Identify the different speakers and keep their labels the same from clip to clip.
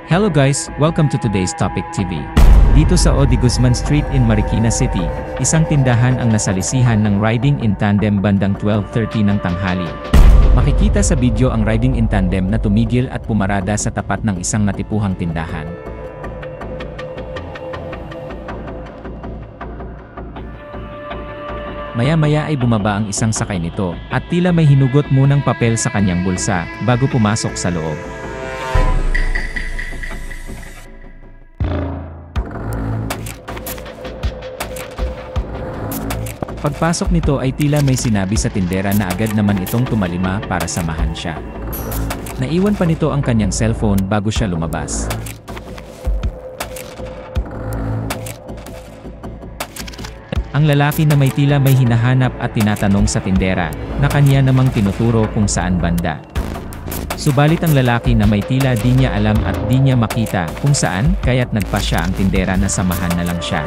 Speaker 1: Hello guys, welcome to today's Topic TV. Dito sa Odi Guzman Street in Marikina City, isang tindahan ang nasalisihan ng riding in tandem bandang 12:30 ng tanghali. Makikita sa video ang riding in tandem na tumigil at pumarada sa tapat ng isang natipuhang tindahan. Maya-maya ay bumaba ang isang sakay nito, at tila may hinugot munang papel sa kanyang bulsa, bago pumasok sa loob. Pagpasok nito ay tila may sinabi sa tindera na agad naman itong tumalima para samahan siya. Naiwan pa nito ang kanyang cellphone bago siya lumabas. Ang lalaki na may tila may hinahanap at tinatanong sa tindera, na kanya namang tinuturo kung saan banda. Subalit ang lalaki na may tila di niya alam at di niya makita kung saan, kaya't nagpa siya ang tindera na samahan na lang siya.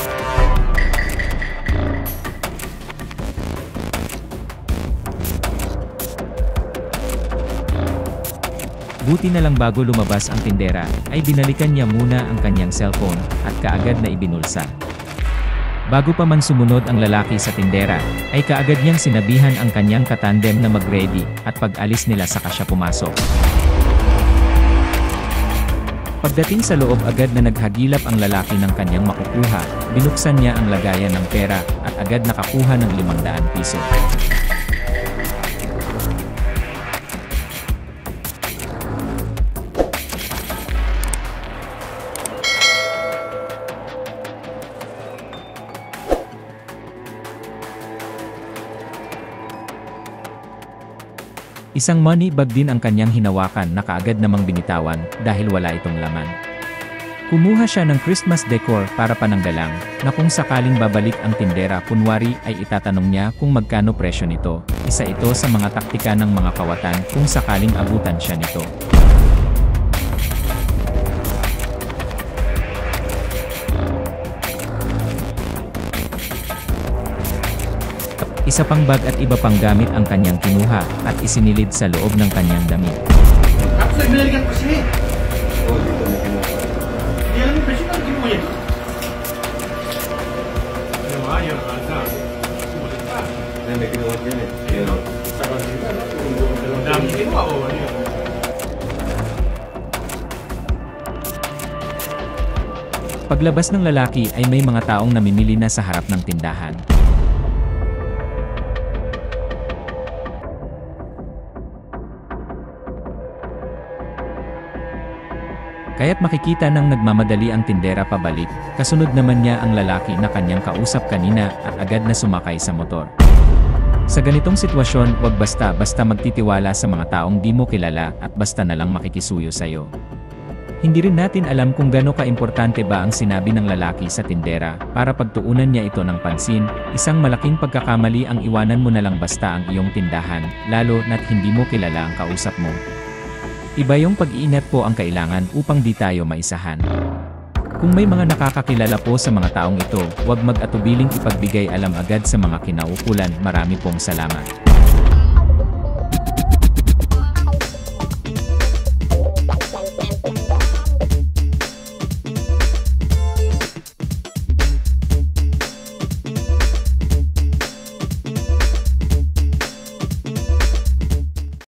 Speaker 1: Buti na lang bago lumabas ang tindera, ay binalikan niya muna ang kanyang cellphone, at kaagad na ibinulsa. Bago pa man sumunod ang lalaki sa tindera, ay kaagad niyang sinabihan ang kanyang katandem na mag-ready, at pag-alis nila saka siya pumasok. Pagdating sa loob agad na naghagilap ang lalaki ng kanyang makukuha, binuksan niya ang lagayan ng pera, at agad nakakuha ng 500 piso. Isang money bag din ang kanyang hinawakan na kaagad namang binitawan dahil wala itong laman. Kumuha siya ng Christmas decor para pananggalang, na kung sakaling babalik ang tindera kunwari ay itatanong niya kung magkano presyo nito. Isa ito sa mga taktika ng mga kawatan kung sakaling abutan siya nito. Isa pang bag at iba pang gamit ang kanyang kinuha, at isinilid sa loob ng kanyang damit.
Speaker 2: Tapos naglalagyan ko siya eh. Hindi alam mo, presyo na naging mo yan. Ano nga, yan ang alta. Sumulit pa.
Speaker 3: May ginawa yan eh.
Speaker 2: Ang dami ginawa o ano yun?
Speaker 1: Paglabas ng lalaki ay may mga taong namimili na sa harap ng tindahan. Kaya't makikita nang nagmamadali ang tindera pabalik, kasunod naman niya ang lalaki na kanyang kausap kanina at agad na sumakay sa motor. Sa ganitong sitwasyon, huwag basta-basta magtitiwala sa mga taong di mo kilala at basta na lang makikisuyo sa'yo. Hindi rin natin alam kung gaano ka-importante ba ang sinabi ng lalaki sa tindera para pagtuunan niya ito ng pansin. Isang malaking pagkakamali ang iwanan mo na lang basta ang iyong tindahan, lalo na't hindi mo kilala ang kausap mo. Iba yung pag-iingat po ang kailangan upang di tayo maisahan. Kung may mga nakakakilala po sa mga taong ito, huwag mag-atubiling ipagbigay alam agad sa mga kinaukulan. Marami pong salamat.